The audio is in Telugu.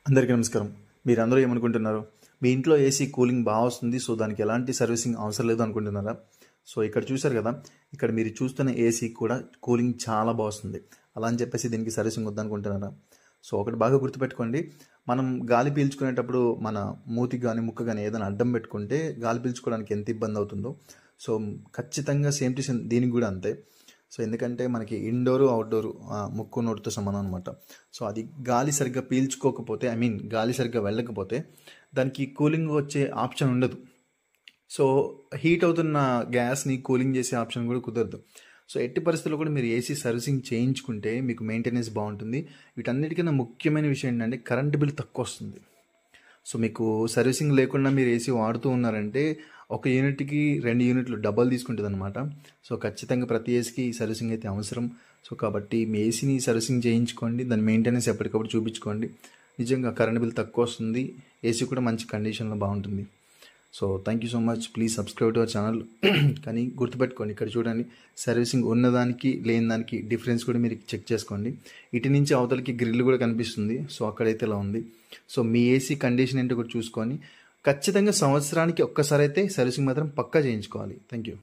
అందరికీ నమస్కారం. మీరందరూ ఏమనుకుంటున్నారు? మీ ఇంట్లో ఏసీ కూలింగ్ బాగా వస్తుంది. సో, దానికి ఎలాంటి సర్వీసింగ్ అవసరం లేదు అనుకుంటున్నారా? సో, ఇక్కడ చూశారు కదా! ఇక్కడ మీరు చూస్తున్న ఏసీ కూడా కూలింగ్ చాలా బాగా వస్తుంది. అలా అని చెప్పేసి దీనికి సర్వీసింగ్ వద్దనుకుంటున్నారా? సో, ఒకటి బాగా గుర్తుపెట్టుకోండి. మనం గాలి పీల్చుకునేటప్పుడు మన మూతికి గానీ, ముక్కు గానీ ఏదైనా అడ్డం పెట్టుకుంటే గాలి పీల్చుకోవడానికి ఎంత ఇబ్బంది అవుతుందో, సో, ఖచ్చితంగా సేమ్ టు సేమ్ దీనికి కూడా అంతే. సో, ఎందుకంటే మనకి ఇండోరు, అవుట్‌డోరు ముక్కు, నోటితో సమానం అనమాట. సో, అది గాలి సరిగ్గా పీల్చుకోకపోతే గాలి సరిగ్గా వెళ్ళకపోతే దానికి కూలింగ్ వచ్చే ఆప్షన్ ఉండదు. సో, హీట్ అవుతున్న గ్యాస్‌ని కూలింగ్ చేసే ఆప్షన్ కూడా కుదరదు. సో, ఎట్టి పరిస్థితుల్లో కూడా మీరు ఏసీ సర్వీసింగ్ చేయించుకుంటే మీకు మెయింటెనెన్స్ బాగుంటుంది. వీటన్నిటికన్నా ముఖ్యమైన విషయం ఏంటంటే కరెంట్ బిల్ తక్కువొస్తుంది. సో, మీకు సర్వీసింగ్ లేకుండా మీరు ఏసీ వాడుతూ ఉన్నారంటే ఒక యూనిట్‌కి 2 యూనిట్లు డబల్ తీసుకుంటుందన్నమాట. సో, ఖచ్చితంగా ప్రతి ఏసీకి సర్వీసింగ్ అయితే అవసరం. సో, కాబట్టి మీ ఏసీని సర్వీసింగ్ చేయించుకోండి. దాని మెయింటెనెన్స్ ఎప్పటికప్పుడు చూపించుకోండి. నిజంగా కరెంట్ బిల్ తక్కువ వస్తుంది. ఏసీ కూడా మంచి కండిషన్‌లో బాగుంటుంది. So, thank you so much. Please subscribe to our channel. కానీ గుర్తుపెట్టుకోండి, ఇక్కడ చూడండి, సర్వీసింగ్ ఉన్నదానికి లేని దానికి డిఫరెన్స్ కూడా మీరు చెక్ చేసుకోండి. ఇటు నుంచి అవతలకి గ్రిల్ కూడా కనిపిస్తుంది. సో, అక్కడైతే ఇలా ఉంది. సో, మీ ఏసీ కండిషన్ ఏంటో కూడా చూసుకొని ఖచ్చితంగా సంవత్సరానికి ఒక్కసారి అయితే సర్వీసింగ్ మాత్రం పక్కా చేయించుకోవాలి. Thank you.